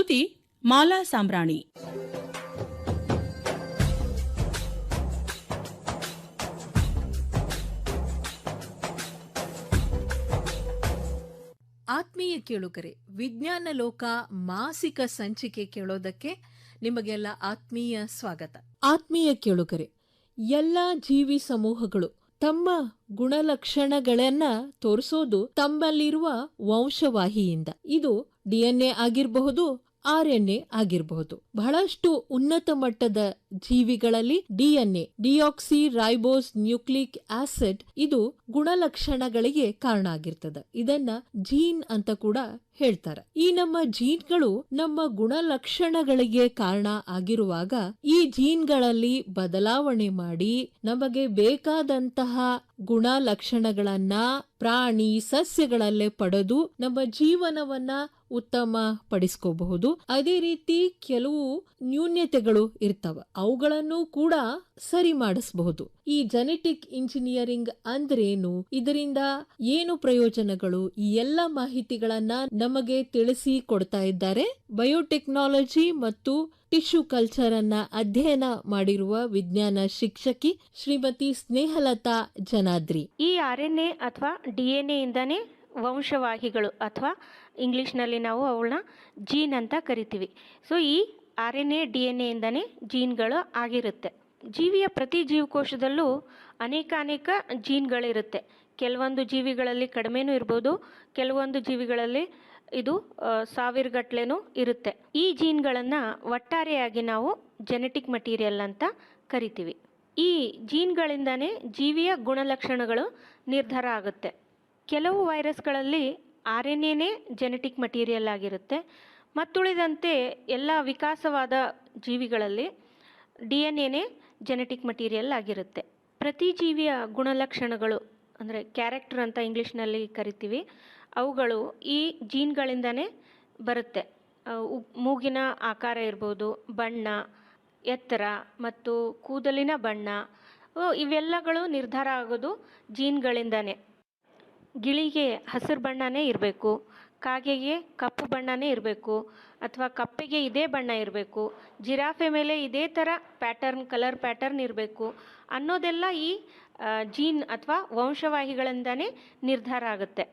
ಪ್ರಸ್ತುತಿ ಮಾಲಾ ಸಾಂಬ್ರಾಣಿ. ಆತ್ಮೀಯ ಕೇಳುಗರೆ, ವಿಜ್ಞಾನ ಲೋಕ ಮಾಸಿಕ ಸಂಚಿಕೆ ಕೇಳೋದಕ್ಕೆ ನಿಮಗೆಲ್ಲ ಆತ್ಮೀಯ ಸ್ವಾಗತ. ಆತ್ಮೀಯ ಕೇಳುಗರೆ, ಎಲ್ಲ ಜೀವಿ ಸಮೂಹಗಳು ತಮ್ಮ ಗುಣಲಕ್ಷಣಗಳನ್ನ ತೋರಿಸೋದು ತಮ್ಮಲ್ಲಿರುವ ವಂಶವಾಹಿಯಿಂದ. ಇದು DNA ಆಗಿರಬಹುದು, RNA ಆಗಿರಬಹುದು. ಬಹಳಷ್ಟು ಉನ್ನತ ಮಟ್ಟದ ಜೀವಿಗಳಲ್ಲಿ DNA, deoxy ribose nucleic acid, ಇದು ಗುಣಲಕ್ಷಣಗಳಿಗೆ ಕಾರಣ ಆಗಿರ್ತದೆ. ಇದನ್ನ ಜೀನ್ ಅಂತ ಕೂಡ ಹೇಳ್ತಾರೆ. ಈ ನಮ್ಮ ಜೀನ್ಗಳು ನಮ್ಮ ಗುಣಲಕ್ಷಣಗಳಿಗೆ ಕಾರಣ ಆಗಿರುವಾಗ ಈ ಜೀನ್ಗಳಲ್ಲಿ ಬದಲಾವಣೆ ಮಾಡಿ ನಮಗೆ ಬೇಕಾದಂತಹ ಗುಣಲಕ್ಷಣಗಳನ್ನ ಪ್ರಾಣಿ ಸಸ್ಯಗಳಲ್ಲೇ ಪಡೆದು ನಮ್ಮ ಜೀವನವನ್ನ ಉತ್ತಮ ಪಡಿಸ್ಕೋಬಹುದು. ಅದೇ ರೀತಿ ಕೆಲವು ನ್ಯೂನ್ಯತೆಗಳು ಇರ್ತವ, ಅವುಗಳನ್ನು ಕೂಡ ಸರಿ ಮಾಡಿಸಬಹುದು. ಈ ಜೆನೆಟಿಕ್ ಇಂಜಿನಿಯರಿಂಗ್ ಅಂದ್ರೇನು, ಇದರಿಂದ ಏನು ಪ್ರಯೋಜನಗಳು, ಈ ಎಲ್ಲ ಮಾಹಿತಿಗಳನ್ನ ನಮಗೆ ತಿಳಿಸಿ ಕೊಡ್ತಾ ಇದ್ದಾರೆ ಬಯೋಟೆಕ್ನಾಲಜಿ ಮತ್ತು ಟಿಶ್ಯೂ ಕಲ್ಚರ್ ಅನ್ನ ಅಧ್ಯಯನ ಮಾಡಿರುವ ವಿಜ್ಞಾನ ಶಿಕ್ಷಕಿ ಶ್ರೀಮತಿ ಸ್ನೇಹಲತಾ ಜನಾದ್ರಿ. ಈ RNA ಅಥವಾ DNA ಇಂದಾನೇ ವಂಶವಾಹಿಗಳು ಅಥವಾ ಇಂಗ್ಲಿಷ್ನಲ್ಲಿ ನಾವು ಅವಳನ್ನ ಜೀನ್ ಅಂತ ಕರಿತೀವಿ. ಸೊ ಈ RNA DNA ಇಂದಾನೇ ಜೀನ್ಗಳು ಆಗಿರುತ್ತೆ. ಜೀವಿಯ ಪ್ರತಿ ಜೀವಕೋಶದಲ್ಲೂ ಅನೇಕ ಜೀನ್ಗಳಿರುತ್ತೆ. ಕೆಲವೊಂದು ಜೀವಿಗಳಲ್ಲಿ ಕಡಿಮೆನೂ ಇರ್ಬೋದು, ಕೆಲವೊಂದು ಜೀವಿಗಳಲ್ಲಿ ಇದು ಸಾವಿರಗಟ್ಲೆನೂ ಇರುತ್ತೆ. ಈ ಜೀನ್ಗಳನ್ನು ಒಟ್ಟಾರೆಯಾಗಿ ನಾವು ಜೆನೆಟಿಕ್ ಮಟೀರಿಯಲ್ ಅಂತ ಕರಿತೀವಿ. ಈ ಜೀನ್ಗಳಿಂದಾನೇ ಜೀವಿಯ ಗುಣಲಕ್ಷಣಗಳು ನಿರ್ಧಾರ ಆಗುತ್ತೆ. ಕೆಲವು ವೈರಸ್ಗಳಲ್ಲಿ RNAನೇ ಜೆನೆಟಿಕ್ ಮಟೀರಿಯಲ್ ಆಗಿರುತ್ತೆ. ಮತ್ತುಳಿದಂತೆ ಎಲ್ಲ ವಿಕಾಸವಾದ ಜೀವಿಗಳಲ್ಲಿ DNAನೇ ಜೆನೆಟಿಕ್ ಮಟೀರಿಯಲ್ ಆಗಿರುತ್ತೆ. ಪ್ರತಿ ಜೀವಿಯ ಗುಣಲಕ್ಷಣಗಳು ಅಂದರೆ ಕ್ಯಾರೆಕ್ಟರ್ ಅಂತ ಇಂಗ್ಲೀಷ್ನಲ್ಲಿ ಕರಿತೀವಿ, ಅವುಗಳು ಈ ಜೀನ್ಗಳಿಂದನೇ ಬರುತ್ತೆ. ಮೂಗಿನ ಆಕಾರ ಇರ್ಬೋದು, ಬಣ್ಣ, ಎತ್ತರ ಮತ್ತು ಕೂದಲಿನ ಬಣ್ಣ, ಇವೆಲ್ಲಗಳು ನಿರ್ಧಾರ ಆಗೋದು ಜೀನ್ಗಳಿಂದನೇ. ಗಿಳಿಗೆ ಹಸಿರು ಬಣ್ಣನೇ ಇರಬೇಕು, ಕಾಗೆಗೆ ಕಪ್ಪು ಬಣ್ಣನೇ ಇರಬೇಕು, ಅಥವಾ ಕಪ್ಪೆಗೆ ಇದೇ ಬಣ್ಣ ಇರಬೇಕು, ಜಿರಾಫೆ ಮೇಲೆ ಇದೇ ಥರ ಕಲರ್ ಪ್ಯಾಟರ್ನ್ ಇರಬೇಕು ಅನ್ನೋದೆಲ್ಲ ಈ ಜೀನ್ ಅಥವಾ ವಂಶವಾಹಿಗಳಿಂದನೇ ನಿರ್ಧಾರ ಆಗುತ್ತೆ.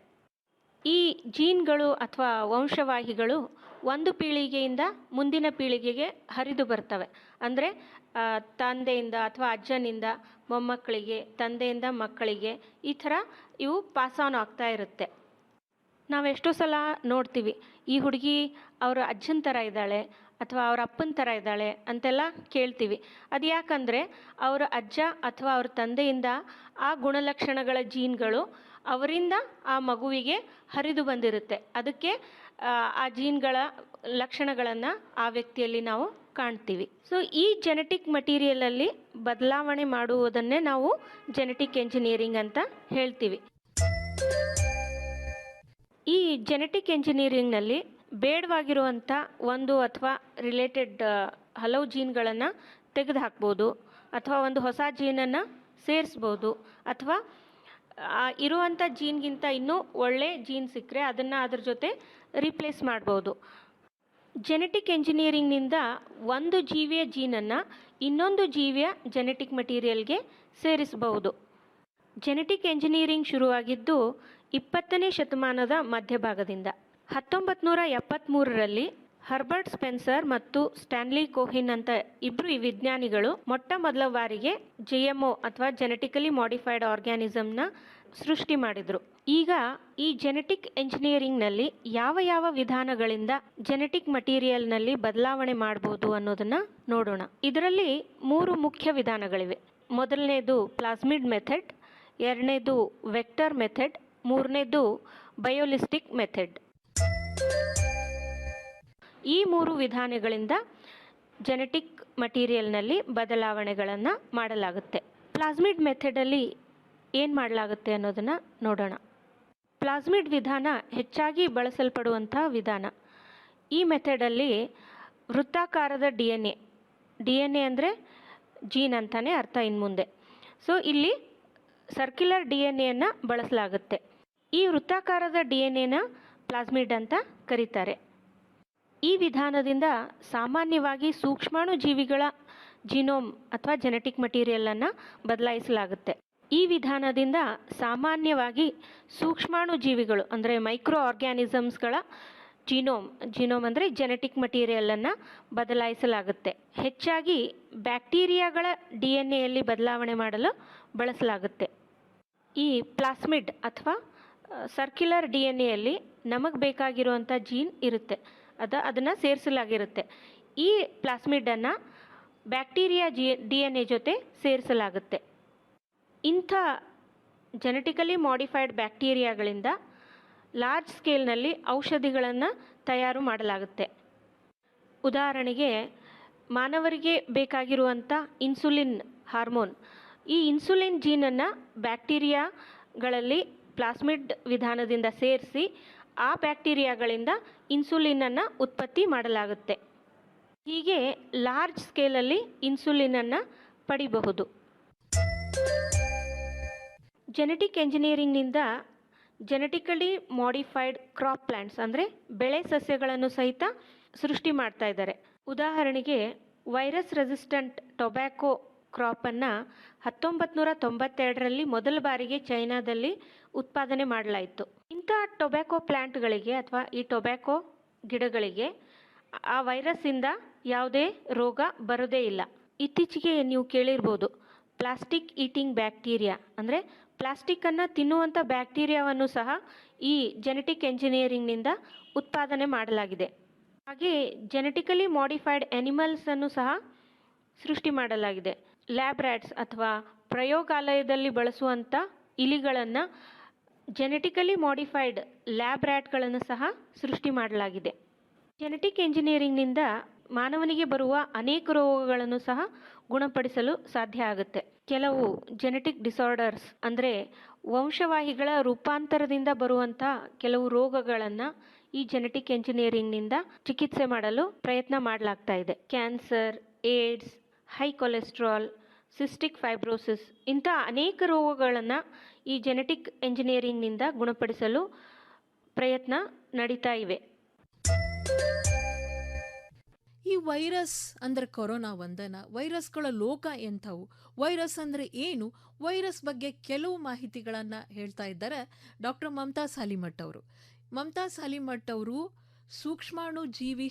ಈ ಜೀನ್ಗಳು ಅಥವಾ ವಂಶವಾಹಿಗಳು ಒಂದು ಪೀಳಿಗೆಯಿಂದ ಮುಂದಿನ ಪೀಳಿಗೆಗೆ ಹರಿದು ಬರ್ತವೆ. ಅಂದರೆ ತಂದೆಯಿಂದ ಅಥವಾ ಅಜ್ಜನಿಂದ ಮೊಮ್ಮಕ್ಕಳಿಗೆ, ತಂದೆಯಿಂದ ಮಕ್ಕಳಿಗೆ, ಈ ಥರ ಇವು ಪಾಸ್ ಆನ್ ಆಗ್ತಾ ಇರುತ್ತೆ. ನಾವೆಷ್ಟೋ ಸಲ ನೋಡ್ತೀವಿ, ಈ ಹುಡುಗಿ ಅವರ ಅಜ್ಜನ ಥರ ಇದ್ದಾಳೆ ಅಥವಾ ಅವರ ಅಪ್ಪನ ಥರ ಇದ್ದಾಳೆ ಅಂತೆಲ್ಲ ಕೇಳ್ತೀವಿ. ಅದು ಯಾಕಂದರೆ ಅವರ ಅಜ್ಜ ಅಥವಾ ಅವ್ರ ತಂದೆಯಿಂದ ಆ ಗುಣಲಕ್ಷಣಗಳ ಜೀನ್ಗಳು ಅವರಿಂದ ಆ ಮಗುವಿಗೆ ಹರಿದು ಬಂದಿರುತ್ತೆ. ಅದಕ್ಕೆ ಆ ಜೀನ್ಗಳ ಲಕ್ಷಣಗಳನ್ನು ಆ ವ್ಯಕ್ತಿಯಲ್ಲಿ ನಾವು ಕಾಣ್ತೀವಿ. ಸೊ ಈ ಜೆನೆಟಿಕ್ ಮಟೀರಿಯಲಲ್ಲಿ ಬದಲಾವಣೆ ಮಾಡುವುದನ್ನೇ ನಾವು ಜೆನೆಟಿಕ್ ಎಂಜಿನಿಯರಿಂಗ್ ಅಂತ ಹೇಳ್ತೀವಿ. ಈ ಜೆನೆಟಿಕ್ ಎಂಜಿನಿಯರಿಂಗ್ನಲ್ಲಿ ಬೇಡವಾಗಿರುವಂಥ ಒಂದು ಅಥವಾ ರಿಲೇಟೆಡ್ ಹಲವು ಜೀನ್ಗಳನ್ನು ತೆಗೆದುಹಾಕ್ಬೋದು, ಅಥವಾ ಒಂದು ಹೊಸ ಜೀನನ್ನು ಸೇರಿಸ್ಬೋದು, ಅಥವಾ ಇರುವಂಥ ಜೀನ್ಗಿಂತ ಇನ್ನೂ ಒಳ್ಳೆ ಜೀನ್ ಸಿಕ್ಕರೆ ಅದನ್ನು ಅದ್ರ ಜೊತೆ ರಿಪ್ಲೇಸ್ ಮಾಡ್ಬೋದು. ಜೆನೆಟಿಕ್ ಎಂಜಿನಿಯರಿಂಗ್ನಿಂದ ಒಂದು ಜೀವಿಯ ಜೀನನ್ನು ಇನ್ನೊಂದು ಜೀವಿಯ ಜೆನೆಟಿಕ್ ಮಟೀರಿಯಲ್ಗೆ ಸೇರಿಸಬಹುದು. ಜೆನೆಟಿಕ್ ಎಂಜಿನಿಯರಿಂಗ್ ಶುರುವಾಗಿದ್ದು 20ನೇ ಶತಮಾನದ ಮಧ್ಯಭಾಗದಿಂದ. 1973ರಲ್ಲಿ ಹರ್ಬರ್ಟ್ ಸ್ಪೆನ್ಸರ್ ಮತ್ತು ಸ್ಟ್ಯಾನ್ಲಿ ಕೋಹಿನ್ ಅಂತ ಇಬ್ಬರು ವಿಜ್ಞಾನಿಗಳು ಮೊಟ್ಟ ಮೊದಲ ಬಾರಿಗೆ GMO ಅಥವಾ ಜೆನೆಟಿಕಲಿ ಮಾಡಿಫೈಡ್ ಆರ್ಗ್ಯಾನಿಸಮ್ನ ಸೃಷ್ಟಿ ಮಾಡಿದರು. ಈಗ ಈ ಜೆನೆಟಿಕ್ ಎಂಜಿನಿಯರಿಂಗ್ನಲ್ಲಿ ಯಾವ ವಿಧಾನಗಳಿಂದ ಜೆನೆಟಿಕ್ ಮಟೀರಿಯಲ್ನಲ್ಲಿ ಬದಲಾವಣೆ ಮಾಡ್ಬೋದು ಅನ್ನೋದನ್ನು ನೋಡೋಣ. ಇದರಲ್ಲಿ 3 ಮುಖ್ಯ ವಿಧಾನಗಳಿವೆ. ಮೊದಲನೇದು ಪ್ಲಾಸ್ಮಿಡ್ ಮೆಥಡ್, ಎರಡನೇದು ವೆಕ್ಟರ್ ಮೆಥಡ್, ಮೂರನೇದು ಬಯೋಲಿಸ್ಟಿಕ್ ಮೆಥಡ್. ಈ 3 ವಿಧಾನಗಳಿಂದ ಜೆನೆಟಿಕ್ ಮಟೀರಿಯಲ್ನಲ್ಲಿ ಬದಲಾವಣೆಗಳನ್ನು ಮಾಡಲಾಗುತ್ತೆ. ಪ್ಲಾಸ್ಮಿಡ್ ಮೆಥಡಲ್ಲಿ ಏನು ಮಾಡಲಾಗುತ್ತೆ ಅನ್ನೋದನ್ನು ನೋಡೋಣ. ಪ್ಲಾಸ್ಮಿಡ್ ವಿಧಾನ ಹೆಚ್ಚಾಗಿ ಬಳಸಲ್ಪಡುವಂಥ ವಿಧಾನ. ಈ ಮೆಥಡಲ್ಲಿ ವೃತ್ತಾಕಾರದ DNA ಅಂದರೆ ಜೀನ್ ಅಂತಾನೆ ಅರ್ಥ ಇನ್ನು ಮುಂದೆ. ಸೊ ಇಲ್ಲಿ ಸರ್ಕ್ಯುಲರ್ DNAಯನ್ನು ಬಳಸಲಾಗುತ್ತೆ. ಈ ವೃತ್ತಾಕಾರದ DNAನ ಪ್ಲಾಸ್ಮಿಡ್ ಅಂತ ಕರೀತಾರೆ. ಈ ವಿಧಾನದಿಂದ ಸಾಮಾನ್ಯವಾಗಿ ಸೂಕ್ಷ್ಮಾಣು ಜೀವಿಗಳ ಜಿನೋಮ್ ಅಥವಾ ಜೆನೆಟಿಕ್ ಮಟೀರಿಯಲನ್ನು ಬದಲಾಯಿಸಲಾಗುತ್ತೆ. ಈ ವಿಧಾನದಿಂದ ಸಾಮಾನ್ಯವಾಗಿ ಸೂಕ್ಷ್ಮಾಣು ಜೀವಿಗಳು ಅಂದರೆ ಮೈಕ್ರೋ ಆರ್ಗ್ಯಾನಿಸಮ್ಸ್ಗಳ ಜಿನೋಮ್ ಅಂದರೆ ಜೆನೆಟಿಕ್ ಮಟೀರಿಯಲನ್ನು ಬದಲಾಯಿಸಲಾಗುತ್ತೆ. ಹೆಚ್ಚಾಗಿ ಬ್ಯಾಕ್ಟೀರಿಯಾಗಳ DNA ಬದಲಾವಣೆ ಮಾಡಲು ಬಳಸಲಾಗುತ್ತೆ. ಈ ಪ್ಲಾಸ್ಮಿಡ್ ಅಥವಾ ಸರ್ಕ್ಯುಲರ್ DNA ನಮಗೆ ಬೇಕಾಗಿರುವಂಥ ಜೀನ್ ಇರುತ್ತೆ, ಅದನ್ನು ಸೇರಿಸಲಾಗಿರುತ್ತೆ. ಈ ಪ್ಲಾಸ್ಮಿಡನ್ನು ಬ್ಯಾಕ್ಟೀರಿಯಾ DNA ಜೊತೆ ಸೇರಿಸಲಾಗುತ್ತೆ. ಇಂಥ ಜೆನೆಟಿಕಲಿ ಮಾಡಿಫೈಡ್ ಬ್ಯಾಕ್ಟೀರಿಯಾಗಳಿಂದ ಲಾರ್ಜ್ ಸ್ಕೇಲ್ನಲ್ಲಿ ಔಷಧಿಗಳನ್ನು ತಯಾರು ಮಾಡಲಾಗುತ್ತೆ. ಉದಾಹರಣೆಗೆ ಮಾನವರಿಗೆ ಬೇಕಾಗಿರುವಂಥ ಇನ್ಸುಲಿನ್ ಹಾರ್ಮೋನ್, ಈ ಇನ್ಸುಲಿನ್ ಜೀನನ್ನು ಬ್ಯಾಕ್ಟೀರಿಯಾಗಳಲ್ಲಿ ಪ್ಲಾಸ್ಮಿಡ್ ವಿಧಾನದಿಂದ ಸೇರಿಸಿ ಆ ಬ್ಯಾಕ್ಟೀರಿಯಾಗಳಿಂದ ಇನ್ಸುಲಿನನ್ನು ಉತ್ಪತ್ತಿ ಮಾಡಲಾಗುತ್ತೆ. ಹೀಗೆ ಲಾರ್ಜ್ ಸ್ಕೇಲಲ್ಲಿ ಇನ್ಸುಲಿನನ್ನು ಪಡಿಬಹುದು. ಜೆನೆಟಿಕ್ ಎಂಜಿನಿಯರಿಂಗ್ನಿಂದ ಜೆನೆಟಿಕಲಿ ಮಾಡಿಫೈಡ್ ಕ್ರಾಪ್ ಪ್ಲ್ಯಾಂಟ್ಸ್ ಅಂದರೆ ಬೆಳೆ ಸಸ್ಯಗಳನ್ನು ಸಹಿತ ಸೃಷ್ಟಿ ಮಾಡ್ತಾ ಇದ್ದಾರೆ. ಉದಾಹರಣೆಗೆ ವೈರಸ್ ರೆಸಿಸ್ಟೆಂಟ್ ಟೊಬ್ಯಾಕೊ ಕ್ರಾಪನ್ನು 1992ರಲ್ಲಿ ಮೊದಲ ಬಾರಿಗೆ ಚೈನಾದಲ್ಲಿ ಉತ್ಪಾದನೆ ಮಾಡಲಾಯಿತು. ಇಂಥ ಟೊಬ್ಯಾಕೊ ಪ್ಲ್ಯಾಂಟ್ಗಳಿಗೆ ಅಥವಾ ಈ ಟೊಬ್ಯಾಕೊ ಗಿಡಗಳಿಗೆ ಆ ವೈರಸ್ಸಿಂದ ಯಾವುದೇ ರೋಗ ಬರೋದೇ ಇಲ್ಲ. ಇತ್ತೀಚೆಗೆ ನೀವು ಕೇಳಿರ್ಬೋದು, ಪ್ಲಾಸ್ಟಿಕ್ ಈಟಿಂಗ್ ಬ್ಯಾಕ್ಟೀರಿಯಾ ಅಂದರೆ ಪ್ಲಾಸ್ಟಿಕ್ಕನ್ನು ತಿನ್ನುವಂಥ ಬ್ಯಾಕ್ಟೀರಿಯಾವನ್ನು ಸಹ ಈ ಜೆನೆಟಿಕ್ ಎಂಜಿನಿಯರಿಂಗ್ನಿಂದ ಉತ್ಪಾದನೆ ಮಾಡಲಾಗಿದೆ. ಹಾಗೆ ಜೆನೆಟಿಕಲಿ ಮಾಡಿಫೈಡ್ ಆ್ಯನಿಮಲ್ಸನ್ನು ಸಹ ಸೃಷ್ಟಿ ಮಾಡಲಾಗಿದೆ. ಲ್ಯಾಬ್ ರ್ಯಾಟ್ಸ್ ಅಥವಾ ಪ್ರಯೋಗಾಲಯದಲ್ಲಿ ಬಳಸುವಂಥ ಇಲಿಗಳನ್ನು ಜೆನೆಟಿಕಲಿ ಮಾಡಿಫೈಡ್ ಲ್ಯಾಬ್ ರ್ಯಾಟ್ಗಳನ್ನು ಸಹ ಸೃಷ್ಟಿ ಮಾಡಲಾಗಿದೆ. ಜೆನೆಟಿಕ್ ಎಂಜಿನಿಯರಿಂಗ್ನಿಂದ ಮಾನವನಿಗೆ ಬರುವ ಅನೇಕ ರೋಗಗಳನ್ನು ಸಹ ಗುಣಪಡಿಸಲು ಸಾಧ್ಯ ಆಗುತ್ತೆ. ಕೆಲವು ಜೆನೆಟಿಕ್ ಡಿಸಾರ್ಡರ್ಸ್ ಅಂದರೆ ವಂಶವಾಹಿಗಳ ರೂಪಾಂತರದಿಂದ ಬರುವಂಥ ಕೆಲವು ರೋಗಗಳನ್ನು ಈ ಜೆನೆಟಿಕ್ ಎಂಜಿನಿಯರಿಂಗ್ನಿಂದ ಚಿಕಿತ್ಸೆ ಮಾಡಲು ಪ್ರಯತ್ನ ಮಾಡಲಾಗ್ತಾ ಇದೆ. Cancer, AIDS, high cholesterol, cystic fibrosis ಇಂಥ ಅನೇಕ ರೋಗಗಳನ್ನು ಈ ಜೆನೆಟಿಕ್ ಎಂಜಿನಿಯರಿಂಗ್ನಿಂದ ಗುಣಪಡಿಸಲು ಪ್ರಯತ್ನ ನಡೀತಾ ಇವೆ. ಈ ವೈರಸ್ ಅಂದರೆ ಕೊರೋನಾ ಒಂದನ, ವೈರಸ್ಗಳ ಲೋಕ ಎಂಥವು, ವೈರಸ್ ಅಂದರೆ ಏನು, ವೈರಸ್ ಬಗ್ಗೆ ಕೆಲವು ಮಾಹಿತಿಗಳನ್ನು ಹೇಳ್ತಾ ಇದ್ದಾರೆ ಡಾಕ್ಟರ್ ಮಮತಾಜ್ ಹಲಿಮಠ್ ಅವರು. ಮಮತಾಜ್ ಹಲಿಮಠ್ ಅವರು ಸೂಕ್ಷ್ಮಾಣು ಜೀವಿ